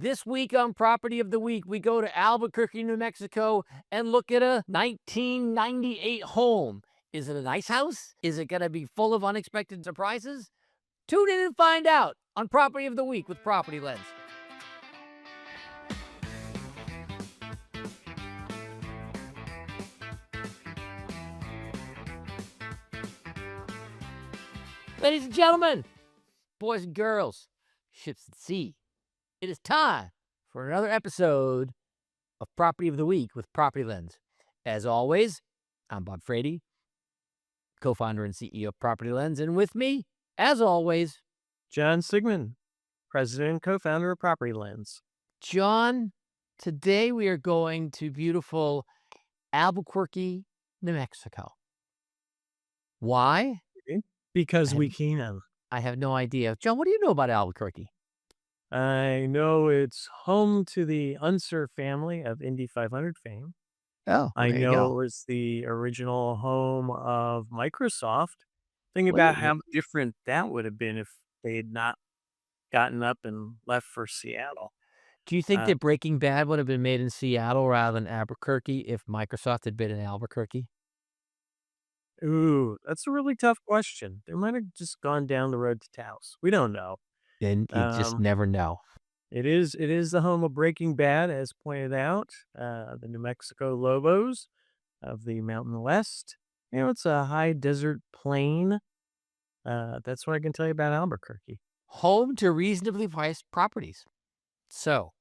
This week on Property of the Week, we go to Albuquerque, New Mexico, and look at a 1998 home. Is it a nice house? Is it going to be full of unexpected surprises? Tune in and find out on Property of the Week with PropertyLens. Ladies and gentlemen, boys and girls, ships at sea, it is time for another episode of Property of the Week with PropertyLens. As always, I'm Bob Frady, co-founder and CEO of PropertyLens, and with me, as always, John Siegman, president and co-founder of PropertyLens. John. Today we are going to beautiful Albuquerque, New Mexico. Why? Because we can. I have no idea. John, what do you know about Albuquerque? I know it's home to the Unser family of Indy 500 fame. Oh, I there you know go. it was the original home of Microsoft. Think Well, about how different that would have been if they had not gotten up and left for Seattle. do you think Uh, that Breaking Bad would have been made in Seattle rather than Albuquerque if Microsoft had been in Albuquerque? Ooh, that's a really tough question. They might have just gone down the road to Taos. We don't know. Then you just Um, never know. it is the home of Breaking Bad, as pointed out. The New Mexico Lobos of the Mountain West. It's a high desert plain. That's what I can tell you about Albuquerque. Home to reasonably priced properties. So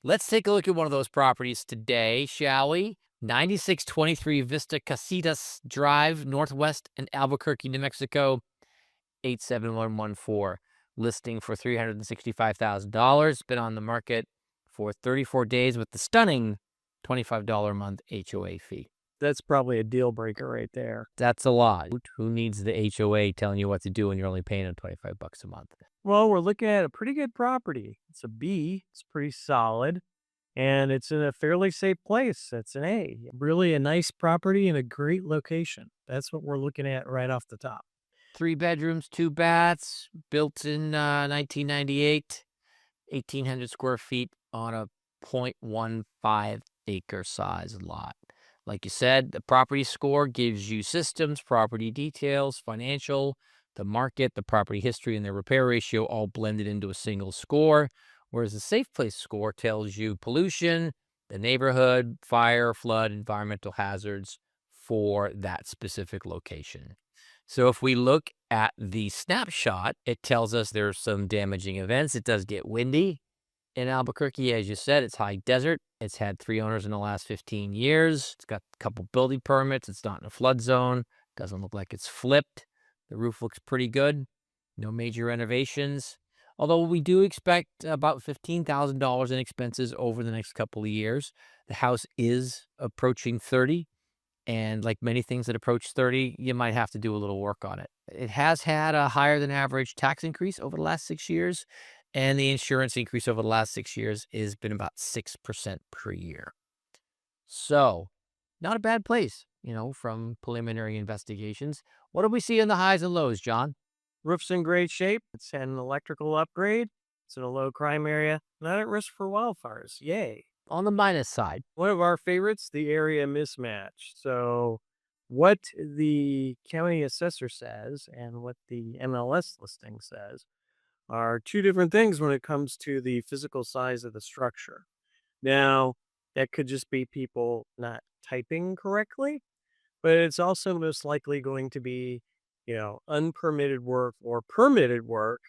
let's take a look at one of those properties today, shall we? 9623 Vista Casitas Drive, Northwest in Albuquerque, New Mexico, 87114. Listing for $365,000. Been on the market for 34 days with the stunning $25 a month HOA fee. That's probably a deal breaker right there. That's a lot. Who needs the HOA telling you what to do when you're only paying them $25 a month? Well, we're looking at a pretty good property. It's a B. It's pretty solid. And it's in a fairly safe place. It's an A. Really a nice property in a great location. That's what we're looking at right off the top. 3 bedrooms, 2 baths, built in 1998, 1,800 square feet on a 0.15 acre size lot. Like you said, the property score gives you systems, property details, financial, the market, the property history, and the repair ratio all blended into a single score. Whereas the Safe Place score tells you pollution, the neighborhood, fire, flood, environmental hazards for that specific location. So if we look at the snapshot, it tells us there's some damaging events. It does get windy in Albuquerque. As you said, it's high desert. It's had 3 owners in the last 15 years. It's got a couple building permits. It's not in a flood zone. Doesn't look like it's flipped. The roof looks pretty good. No major renovations. Although we do expect about $15,000 in expenses over the next couple of years. The house is approaching 30. And like many things that approach 30, you might have to do a little work on it. It has had a higher than average tax increase over the last 6 years. And the insurance increase over the last 6 years has been about 6% per year. So not a bad place, from preliminary investigations. What do we see in the highs and lows, John? Roof's in great shape. It's had an electrical upgrade. It's in a low crime area. Not at risk for wildfires. Yay. On the minus side, One of our favorites, the area mismatch. So, what the county assessor says and what the MLS listing says are two different things when it comes to the physical size of the structure. Now, that could just be people not typing correctly, but it's also most likely going to be, unpermitted work or permitted work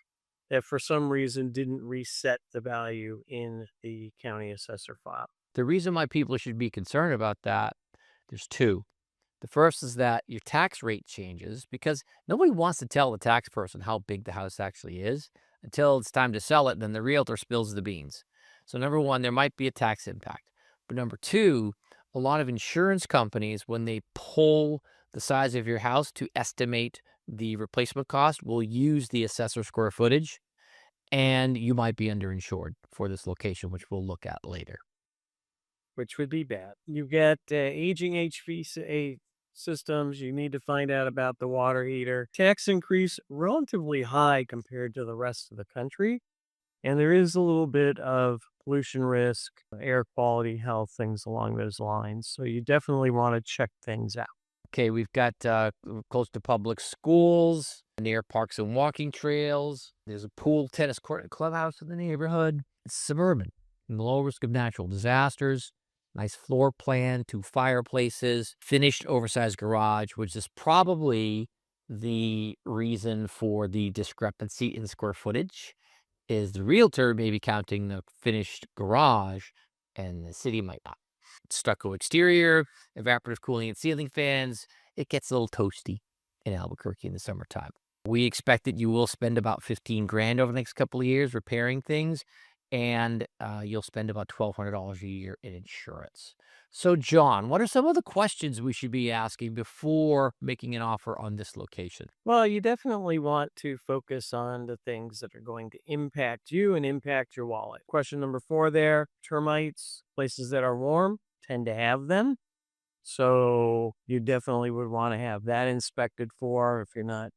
that for some reason didn't reset the value in the county assessor file. the reason why people should be concerned about that, there's two. The first is that your tax rate changes because nobody wants to tell the tax person how big the house actually is until it's time to sell it. Then the realtor spills the beans. So number one, there might be a tax impact. But number two, a lot of insurance companies, when they pull the size of your house to estimate the replacement cost, will use the assessor square footage. And you might be underinsured for this location, which we'll look at later. Which would be bad. You've got aging HVAC systems. You need to find out about the water heater. Tax increase relatively high compared to the rest of the country. And there is a little bit of pollution risk, air quality, health, things along those lines. So you definitely want to check things out. Okay, we've got close to public schools, near parks and walking trails. There's a pool, tennis court, and clubhouse in the neighborhood. It's suburban, and low risk of natural disasters. Nice floor plan, 2 fireplaces, finished oversized garage, which is probably the reason for the discrepancy in square footage. Is the realtor maybe counting the finished garage, and the city might not. Stucco exterior, evaporative cooling and ceiling fans. It gets a little toasty in Albuquerque in the summertime. We expect that you will spend about 15 grand over the next couple of years repairing things, and you'll spend about $1,200 a year in insurance. So, John, what are some of the questions we should be asking before making an offer on this location? Well, you definitely want to focus on the things that are going to impact you and impact your wallet. Question number 4 there, termites, places that are warm tend to have them. So you definitely would want to have that inspected for if you're not,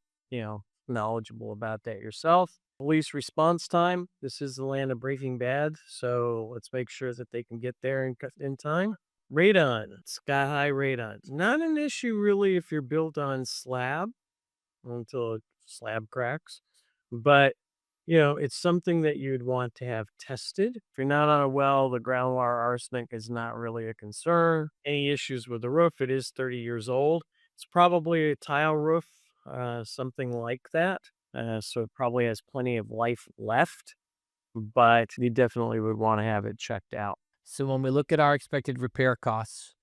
knowledgeable about that yourself. Police response time. This is the land of Breaking Bad, so let's make sure that they can get there in time. Radon, sky high radon. Not an issue really if you're built on slab until a slab cracks, but it's something that you'd want to have tested. If you're not on a well, the groundwater arsenic is not really a concern. Any issues with the roof, it is 30 years old. It's probably a tile roof, something like that. So it probably has plenty of life left, but you definitely would want to have it checked out. So, when we look at our expected repair costs,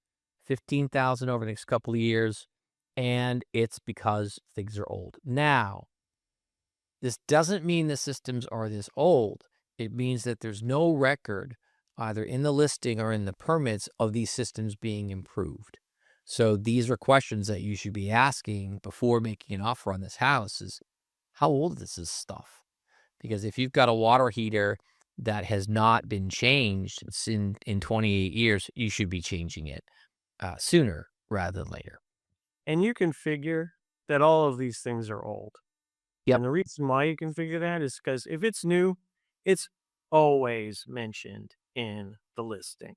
15,000 over the next couple of years, and it's because things are old. Now, this doesn't mean the systems are this old. It means that there's no record, either in the listing or in the permits, of these systems being improved. So these are questions that you should be asking before making an offer on this house is, how old is this stuff? Because if you've got a water heater that has not been changed in 28 years, you should be changing it sooner rather than later. And you can figure that all of these things are old. Yep. And the reason why you can figure that is because if it's new, it's always mentioned in the listing,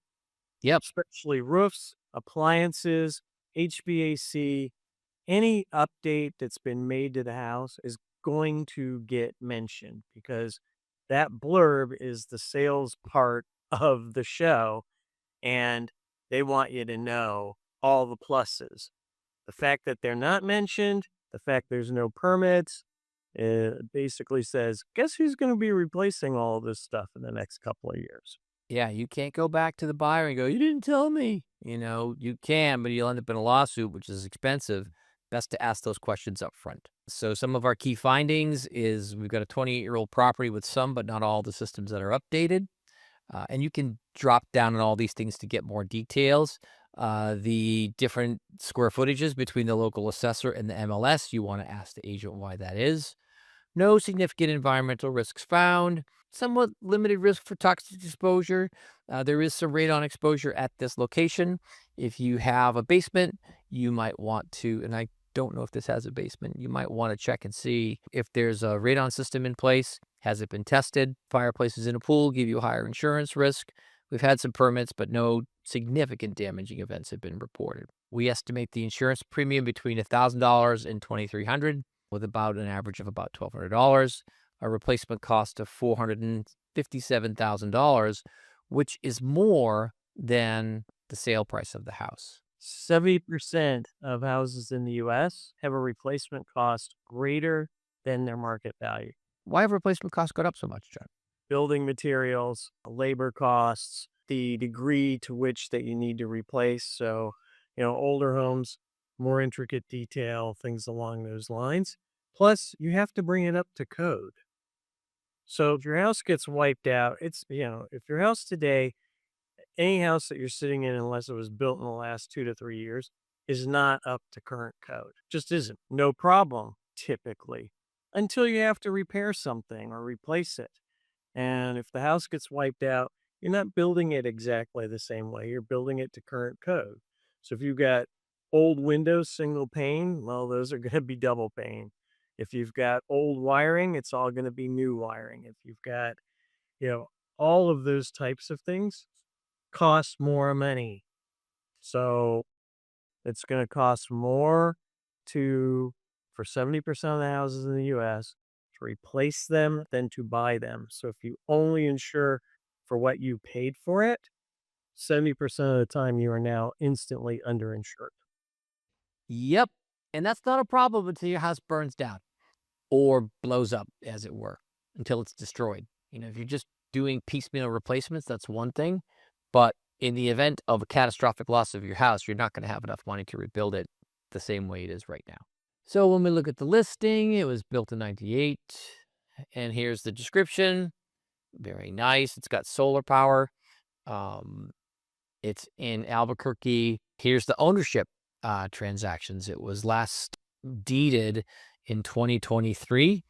Yep. especially roofs, appliances, HVAC. Any update that's been made to the house is going to get mentioned because that blurb is the sales part of the show, and they want you to know all the pluses. The fact that they're not mentioned, the fact there's no permits, it basically says, guess who's going to be replacing all of this stuff in the next couple of years? Yeah, you can't go back to the buyer and go, "You didn't tell me." You can, but you'll end up in a lawsuit, which is expensive. Best to ask those questions up front. So some of our key findings is we've got a 28-year-old property with some, but not all the systems that are updated. And you can drop down on all these things to get more details. The different square footages between the local assessor and the MLS, you want to ask the agent why that is. No significant environmental risks found. Somewhat limited risk for toxic exposure. There is some radon exposure at this location. If you have a basement, you might want to, and I don't know if this has a basement, you might want to check and see if there's a radon system in place. Has it been tested? Fireplaces in a pool give you a higher insurance risk. We've had some permits, but no significant damaging events have been reported. We estimate the insurance premium between $1,000 and $2,300, with about an average of about $1,200, a replacement cost of $457,000, which is more than the sale price of the house. 70% of houses in the US have a replacement cost greater than their market value. Why have replacement costs gone up so much, John? Building materials, labor costs, the degree to which that you need to replace. So, older homes, more intricate detail, things along those lines. Plus, you have to bring it up to code. So if your house gets wiped out, if your house today, any house that you're sitting in, unless it was built in the last 2 to 3 years, is not up to current code. Just isn't. No problem, typically, until you have to repair something or replace it. And if the house gets wiped out, you're not building it exactly the same way. You're building it to current code. So if you've got old windows, single pane, well, those are going to be double pane. If you've got old wiring, it's all going to be new wiring. If you've got, you know, all of those types of things cost more money. So it's going to cost more to for 70% of the houses in the US to replace them than to buy them. So if you only insure for what you paid for it, 70% of the time you are now instantly underinsured. Yep. And that's not a problem until your house burns down or blows up, as it were, until it's destroyed. If you're just doing piecemeal replacements, that's one thing. But in the event of a catastrophic loss of your house, you're not going to have enough money to rebuild it the same way it is right now. So when we look at the listing, it was built in 98. And here's the description. Very nice. It's got solar power. Um, it's in Albuquerque. Here's the ownership transactions. It was last deeded in 2023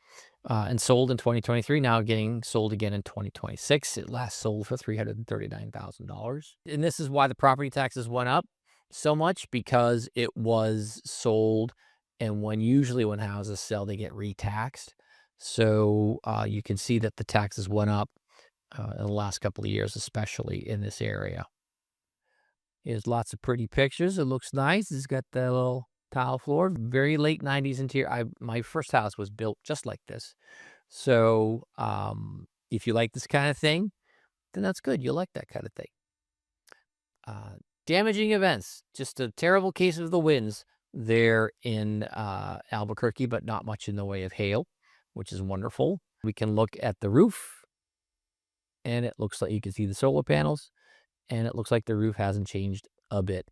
and sold in 2023, now getting sold again in 2026. It last sold for $339,000. And this is why the property taxes went up so much, because it was sold. And usually when houses sell, they get retaxed. So you can see that the taxes went up in the last couple of years, especially in this area. Here's lots of pretty pictures. It looks nice. It's got the little tile floor. Very late 90s interior. My first house was built just like this. So if you like this kind of thing, then that's good. You'll like that kind of thing. Damaging events. Just a terrible case of the winds there in Albuquerque, but not much in the way of hail, which is wonderful. We can look at the roof, and it looks like you can see the solar panels. And it looks like the roof hasn't changed a bit.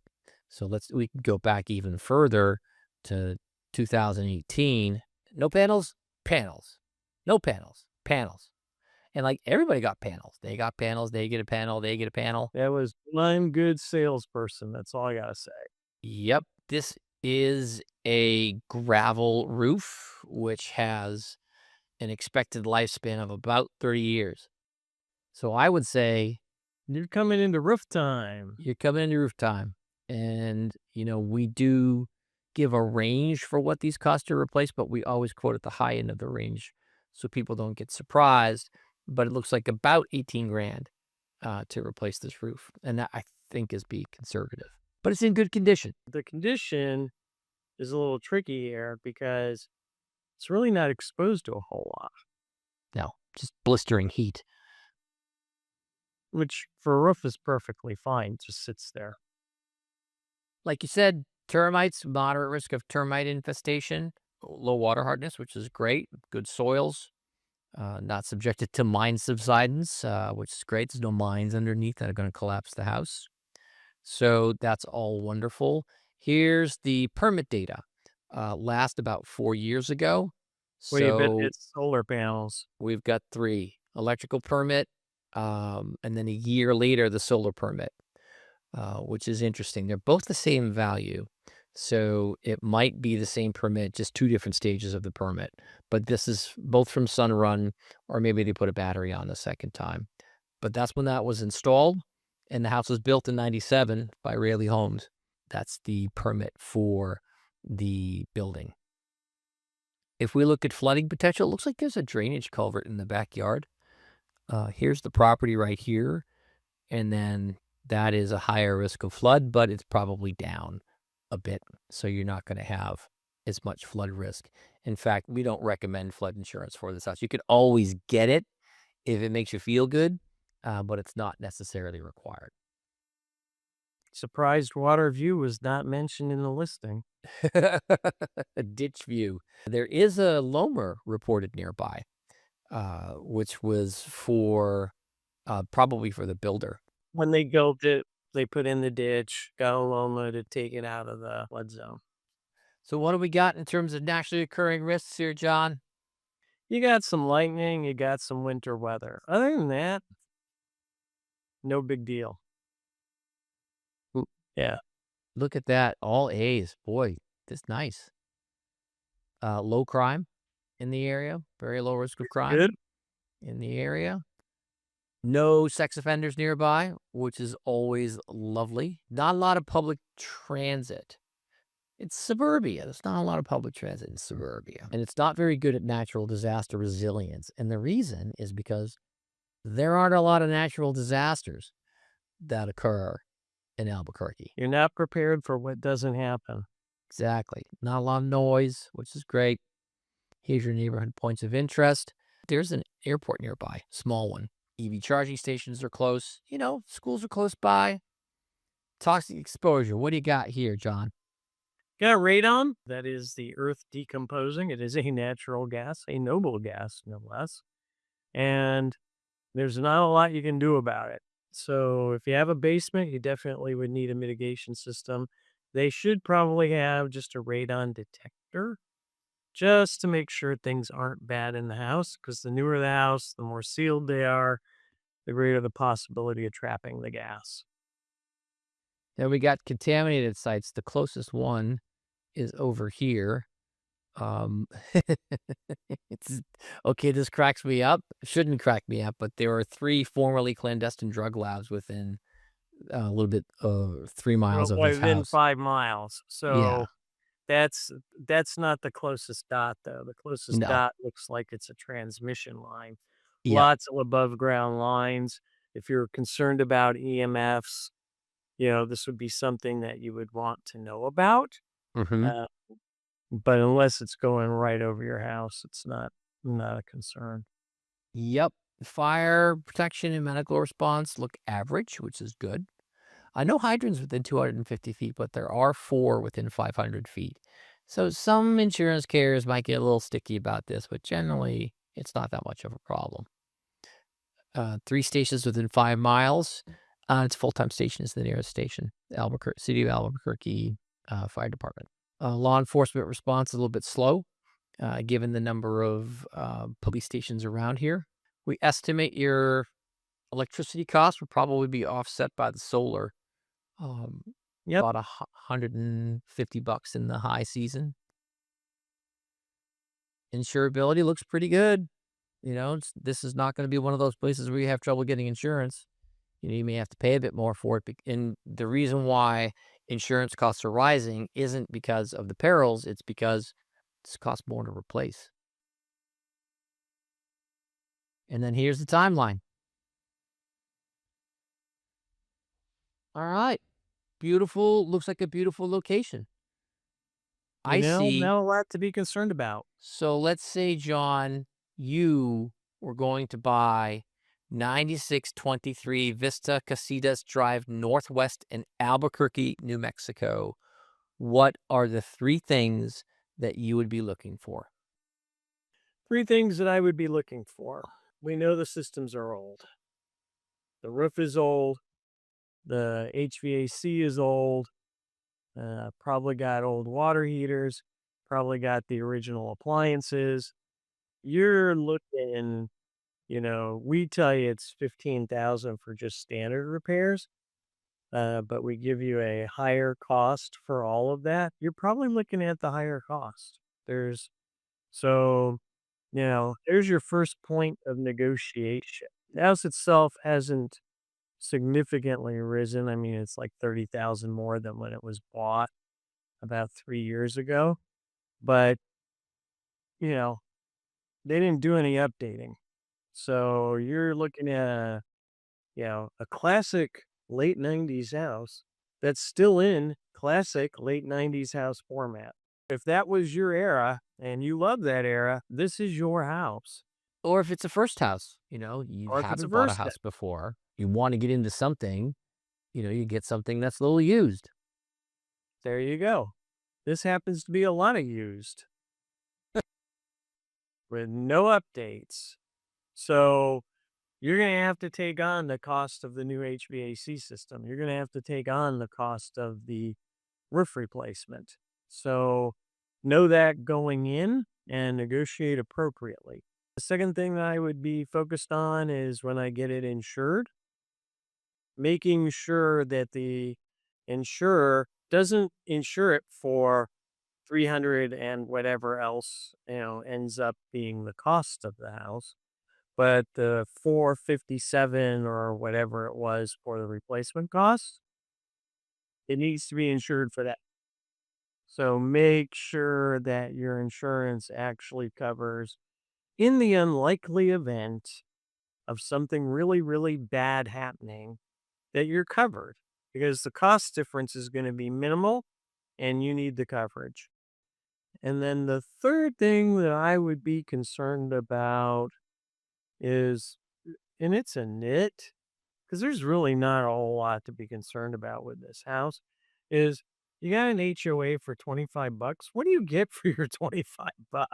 So we can go back even further to 2018. No panels, panels. No panels, panels. And like everybody got panels. They got panels, they get a panel, they get a panel. That was one good salesperson. That's all I got to say. Yep. This is a gravel roof, which has an expected lifespan of about 30 years. So I would say You're coming into roof time. you're coming into roof time. And, we do give a range for what these cost to replace, but we always quote at the high end of the range so people don't get surprised. But it looks like about 18 grand to replace this roof. And that, I think, is being conservative. But it's in good condition. The condition is a little tricky here because it's really not exposed to a whole lot, No, just blistering heat. which for a roof is perfectly fine. It just sits there. Like you said, termites, moderate risk of termite infestation, low water hardness, which is great, good soils. Not subjected to mine subsidence, which is great. There's no mines underneath that are going to collapse the house. So that's all wonderful. Here's the permit data. Last about 4 years ago. What do you bet So it's solar panels? we've got 3 electrical permit, and then a year later, the solar permit, which is interesting. They're both the same value. So it might be the same permit, just 2 different stages of the permit. But this is both from Sunrun, or maybe they put a battery on the second time. But that's when that was installed. And the house was built in 97 by Raley Homes. That's the permit for the building. If we look at flooding potential, it looks like there's a drainage culvert in the backyard. Here's the property right here. And then that is a higher risk of flood, but it's probably down a bit. So you're not going to have as much flood risk. In fact, we don't recommend flood insurance for this house. You could always get it if it makes you feel good, but it's not necessarily required. Surprised water view was not mentioned in the listing. A ditch view. There is a Lomer reported nearby, which was for probably for the builder. When they built it, they put in the ditch, got a Loma to take it out of the flood zone. So what do we got in terms of naturally occurring risks here, John? You got some lightning, you got some winter weather. Other than that, no big deal. Ooh, Yeah. look at that. All A's. Boy, that's nice. Low crime in the area. Very low risk of crime Good. in the area. No sex offenders nearby, which is always lovely. Not a lot of public transit. It's suburbia. There's not a lot of public transit in suburbia. And it's not very good at natural disaster resilience. And the reason is because There aren't a lot of natural disasters that occur in Albuquerque. You're not prepared for what doesn't happen. Exactly. Not a lot of noise, which is great. Here's your neighborhood points of interest. There's an airport nearby, small one. EV charging stations are close. Schools are close by. Toxic exposure. What do you got here, John? Got radon. That is the earth decomposing. It is a natural gas, a noble gas, no less. And there's not a lot you can do about it. So if you have a basement, you definitely would need a mitigation system. They should probably have just a radon detector just to make sure things aren't bad in the house. Because the newer the house, the more sealed they are, the greater the possibility of trapping the gas. Then we got contaminated sites. The closest one is over here. Um, it's okay. This cracks me up. Shouldn't crack me up, but there are 3 formerly clandestine drug labs within a little bit 3 miles Well, of this within house. 5 miles. Yeah. So that's that's not the closest dot though. The closest No. dot looks like it's a transmission line. Yep. Lots of above ground lines. If you're concerned about EMFs, this would be something that you would want to know about. Hmm. Uh, but unless it's going right over your house, it's not a concern. Yep. Fire protection and medical response look average, which is good. I know hydrants within 250 feet, but there are 4 within 500 feet. So some insurance carriers might get a little sticky about this, but generally it's not that much of a problem. 3 stations within 5 miles. Its full-time station is the nearest station, Albuquerque, City of Albuquerque Fire Department. Law enforcement response is a little bit slow, given the number of police stations around here. We estimate your electricity costs would probably be offset by the solar. Um, Yep. about $150 in the high season. Insurability looks pretty good. This is not going to be one of those places where you have trouble getting insurance. You may have to pay a bit more for it. And the reason why insurance costs are rising isn't because of the perils, it's because this costs more to replace. And then here's the timeline. All right. Beautiful. Looks like a beautiful location. I see. Not a lot to be concerned about. So let's say, John, you were going to buy 9623 Vista Casitas Drive Northwest in Albuquerque, New Mexico. What are the 3 things that you would be looking for? 3 things that I would be looking for. We know the systems are old. The roof is old. The HVAC is old. Probably got old water heaters. Probably got the original appliances. You're looking, we tell you it's 15,000 for just standard repairs, but we give you a higher cost for all of that. You're probably looking at the higher cost. There's so there's your first point of negotiation. The house itself hasn't significantly risen. I mean, it's like 30,000 more than when it was bought about 3 years ago, but, you know, they didn't do any updating. So you're looking at a classic late 90s house that's still in classic late 90s house format. If that was your era and you love that era, this is your house. Or if it's a first house, you Or if it's a haven't bought a Versa, house before, you want to get into something, you get something that's a little used. there you go. This happens to be a lot of used with no updates. So you're going to have to take on the cost of the new HVAC system. You're going to have to take on the cost of the roof replacement. So know that going in and negotiate appropriately. The second thing that I would be focused on is when I get it insured, making sure that the insurer doesn't insure it for 300 and whatever else, ends up being the cost of the house, but the 457 or whatever it was for the replacement cost, it needs to be insured for that. So make sure that your insurance actually covers in the unlikely event of something really, really bad happening, that you're covered because the cost difference is going to be minimal and you need the coverage. And then the third thing that I would be concerned about is, and it's a nit, because there's really not a whole lot to be concerned about with this house, is you got an HOA for 25 bucks. What do you get for your 25 bucks?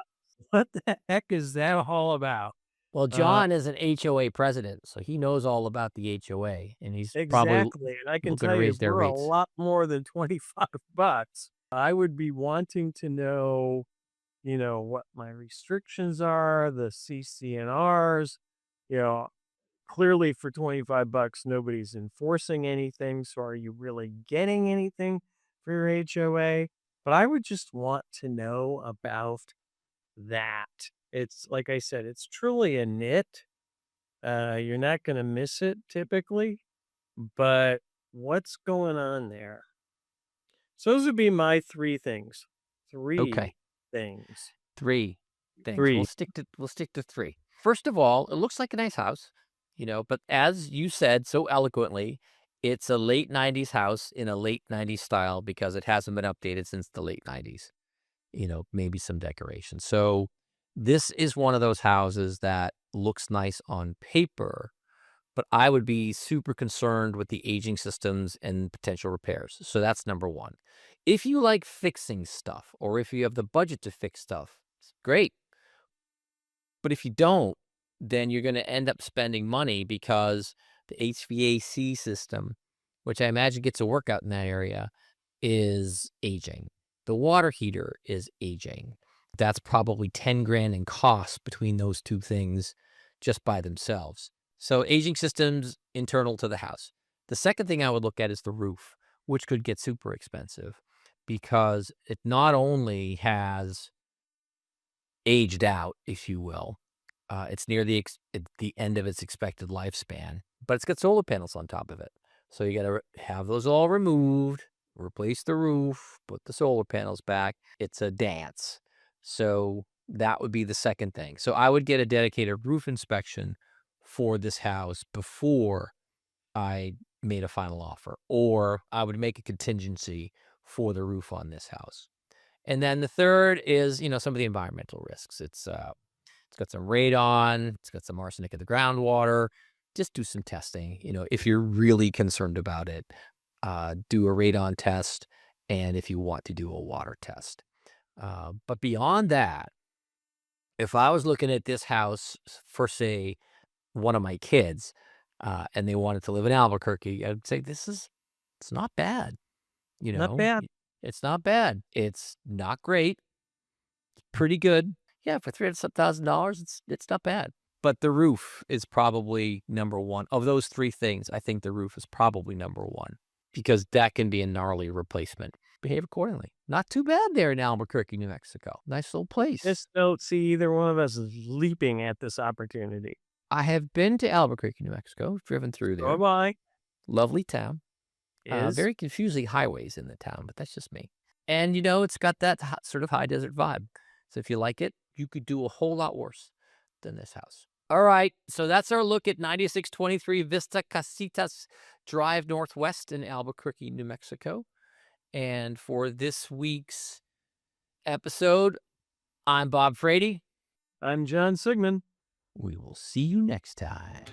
What the heck is that all about? Well, Uh, John is an HOA president, so he knows all about the HOA, and he's probably exactly. And I can looking to tell you raise their for a rates. lot more than 25 bucks. I would be wanting to know, what my restrictions are, the CCNRs, you know, clearly for 25 bucks nobody's enforcing anything, so are you really getting anything for your HOA? But I would just want to know about that. It's like I said, it's truly a nit. You're not going to miss it typically, but what's going on there? So those would be my three things. Okay. Three things. 3 things. We'll Three. stick to 3. First of all, it looks like a nice house, but as you said so eloquently, it's a late '90s house in a late '90s style because it hasn't been updated since the late '90s, maybe some decoration. So, this is one of those houses that looks nice on paper, but I would be super concerned with the aging systems and potential repairs. So that's number 1. If you like fixing stuff or if you have the budget to fix stuff, it's great. But if you don't, then you're going to end up spending money because the HVAC system, which I imagine gets a workout in that area, is aging. The water heater is aging. That's probably 10 grand in cost between those two things just by themselves. So aging systems internal to the house. The second thing I would look at is the roof, which could get super expensive because it not only has aged out, if you will, it's near at the end of its expected lifespan, but it's got solar panels on top of it. So you got to have those all removed, replace the roof, put the solar panels back. It's a dance. So that would be the second thing. So I would get a dedicated roof inspection for this house before I made a final offer, or I would make a contingency for the roof on this house. And then the third is, some of the environmental risks. It's got some radon, it's got some arsenic in the groundwater. Just do some testing, if you're really concerned about it. Do a radon test, and if you want to do a water test. But beyond that, if I was looking at this house for, say, one of my kids, and they wanted to live in Albuquerque, I'd say it's not bad. You Not know, bad. Y It's not bad. It's not great, pretty good. Yeah, for 300 some $1,000, it's not bad. But the roof is probably number 1. Of those 3 things, I think the roof is probably number 1 because that can be a gnarly replacement. Behave accordingly. Not too bad there in Albuquerque, New Mexico. Nice little place. Just don't see either one of us is leaping at this opportunity. I have been to Albuquerque, New Mexico, driven through So there. am I. Lovely town. Is Very confusing highways in the town, but that's just me. And, it's got that sort of high desert vibe. So if you like it, you could do a whole lot worse than this house. All right. So that's our look at 9623 Vista Casitas Drive Northwest in Albuquerque, New Mexico. And for this week's episode, I'm Bob Frady. I'm John Siegman. We will see you next time.